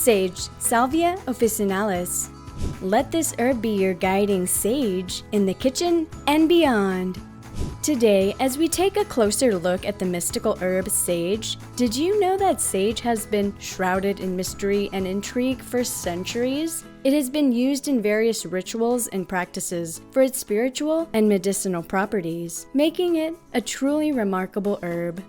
Sage, Salvia officinalis. Let this herb be your guiding sage in the kitchen and beyond. Today, as we take a closer look at the mystical herb sage, did you know that sage has been shrouded in mystery and intrigue for centuries? It has been used in various rituals and practices for its spiritual and medicinal properties, making it a truly remarkable herb.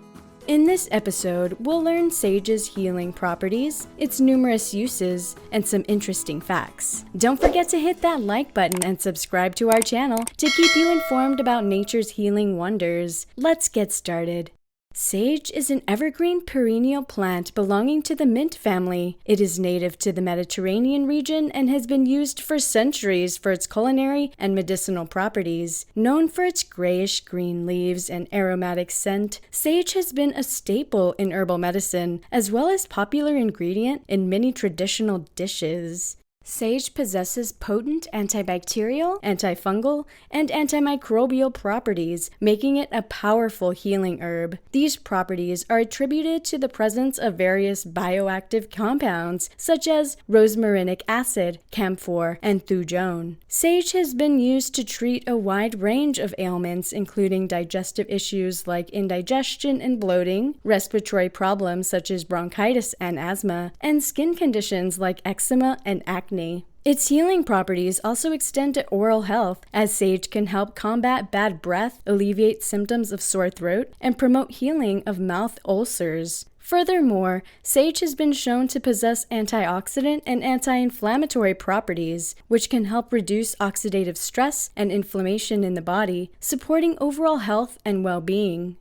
In this episode, we'll learn sage's healing properties, its numerous uses, and some interesting facts. Don't forget to hit that like button and subscribe to our channel to keep you informed about nature's healing wonders. Let's get started. Sage is an evergreen perennial plant belonging to the mint family. It is native to the Mediterranean region and has been used for centuries for its culinary and medicinal properties. Known for its grayish-green leaves and aromatic scent, sage has been a staple in herbal medicine, as well as popular ingredient in many traditional dishes. Sage possesses potent antibacterial, antifungal, and antimicrobial properties, making it a powerful healing herb. These properties are attributed to the presence of various bioactive compounds, such as rosmarinic acid, camphor, and thujone. Sage has been used to treat a wide range of ailments, including digestive issues like indigestion and bloating, respiratory problems such as bronchitis and asthma, and skin conditions like eczema and acne. Its healing properties also extend to oral health, as sage can help combat bad breath, alleviate symptoms of sore throat, and promote healing of mouth ulcers. Furthermore, sage has been shown to possess antioxidant and anti-inflammatory properties, which can help reduce oxidative stress and inflammation in the body, supporting overall health and well-being.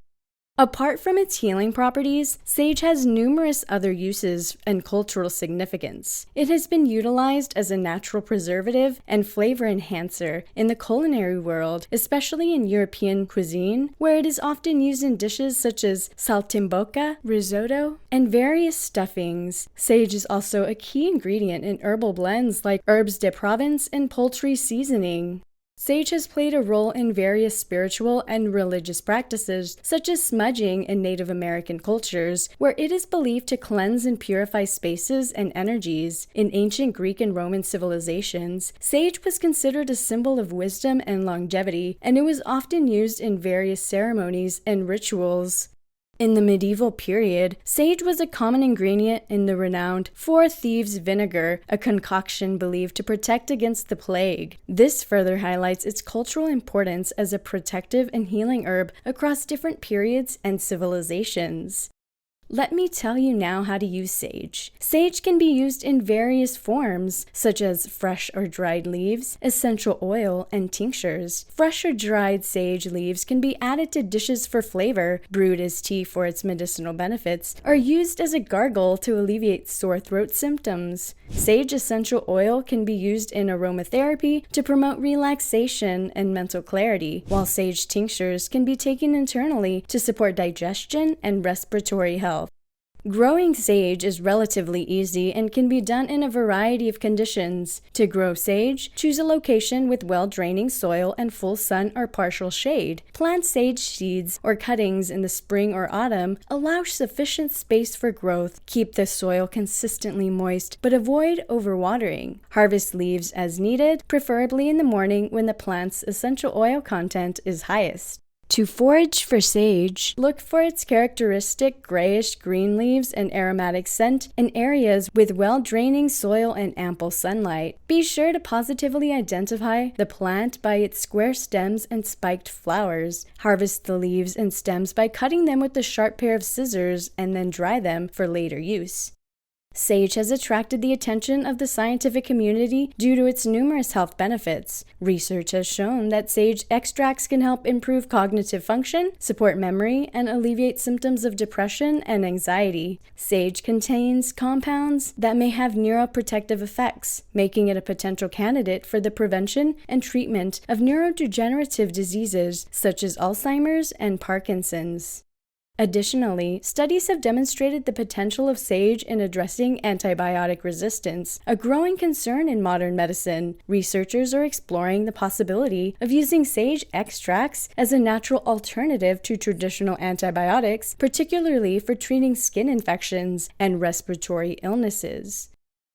Apart from its healing properties, sage has numerous other uses and cultural significance. It has been utilized as a natural preservative and flavor enhancer in the culinary world, especially in European cuisine, where it is often used in dishes such as saltimbocca, risotto, and various stuffings. Sage is also a key ingredient in herbal blends like herbes de Provence and poultry seasoning. Sage has played a role in various spiritual and religious practices, such as smudging in Native American cultures, where it is believed to cleanse and purify spaces and energies. In ancient Greek and Roman civilizations, sage was considered a symbol of wisdom and longevity, and it was often used in various ceremonies and rituals. In the medieval period, sage was a common ingredient in the renowned Four Thieves vinegar, a concoction believed to protect against the plague. This further highlights its cultural importance as a protective and healing herb across different periods and civilizations. Let me tell you now how to use sage. Sage can be used in various forms, such as fresh or dried leaves, essential oil, and tinctures. Fresh or dried sage leaves can be added to dishes for flavor, brewed as tea for its medicinal benefits, or used as a gargle to alleviate sore throat symptoms. Sage essential oil can be used in aromatherapy to promote relaxation and mental clarity, while sage tinctures can be taken internally to support digestion and respiratory health. Growing sage is relatively easy and can be done in a variety of conditions. To grow sage, choose a location with well-draining soil and full sun or partial shade. Plant sage seeds or cuttings in the spring or autumn. Allow sufficient space for growth. Keep the soil consistently moist, but avoid overwatering. Harvest leaves as needed, preferably in the morning when the plant's essential oil content is highest. To forage for sage, look for its characteristic grayish-green leaves and aromatic scent in areas with well-draining soil and ample sunlight. Be sure to positively identify the plant by its square stems and spiked flowers. Harvest the leaves and stems by cutting them with a sharp pair of scissors and then dry them for later use. Sage has attracted the attention of the scientific community due to its numerous health benefits. Research has shown that sage extracts can help improve cognitive function, support memory, and alleviate symptoms of depression and anxiety. Sage contains compounds that may have neuroprotective effects, making it a potential candidate for the prevention and treatment of neurodegenerative diseases such as Alzheimer's and Parkinson's. Additionally, studies have demonstrated the potential of sage in addressing antibiotic resistance, a growing concern in modern medicine. Researchers are exploring the possibility of using sage extracts as a natural alternative to traditional antibiotics, particularly for treating skin infections and respiratory illnesses.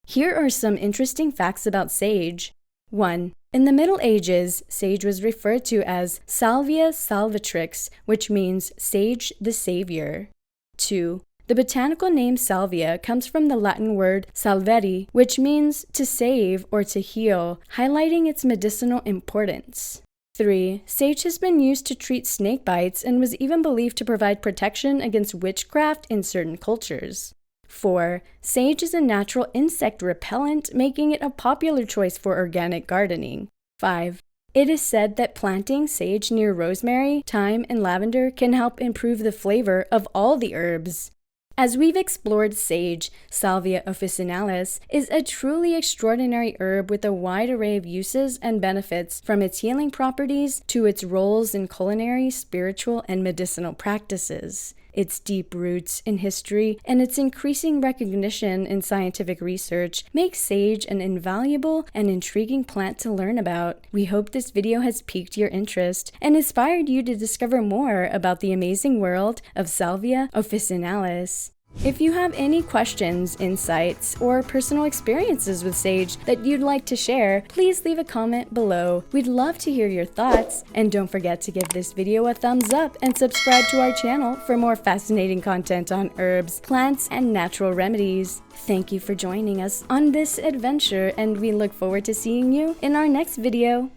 Here are some interesting facts about sage. 1. In the Middle Ages, sage was referred to as Salvia salvatrix, which means sage the savior. 2. The botanical name salvia comes from the Latin word salvere, which means to save or to heal, highlighting its medicinal importance. 3. Sage has been used to treat snake bites and was even believed to provide protection against witchcraft in certain cultures. 4. Sage is a natural insect repellent, making it a popular choice for organic gardening. 5. It is said that planting sage near rosemary, thyme, and lavender can help improve the flavor of all the herbs. As we've explored sage, Salvia officinalis is a truly extraordinary herb with a wide array of uses and benefits, from its healing properties to its roles in culinary, spiritual, and medicinal practices. Its deep roots in history and its increasing recognition in scientific research make sage an invaluable and intriguing plant to learn about. We hope this video has piqued your interest and inspired you to discover more about the amazing world of Salvia officinalis. If you have any questions, insights, or personal experiences with sage that you'd like to share, please leave a comment below. We'd love to hear your thoughts, and don't forget to give this video a thumbs up and subscribe to our channel for more fascinating content on herbs, plants, and natural remedies. Thank you for joining us on this adventure, and we look forward to seeing you in our next video.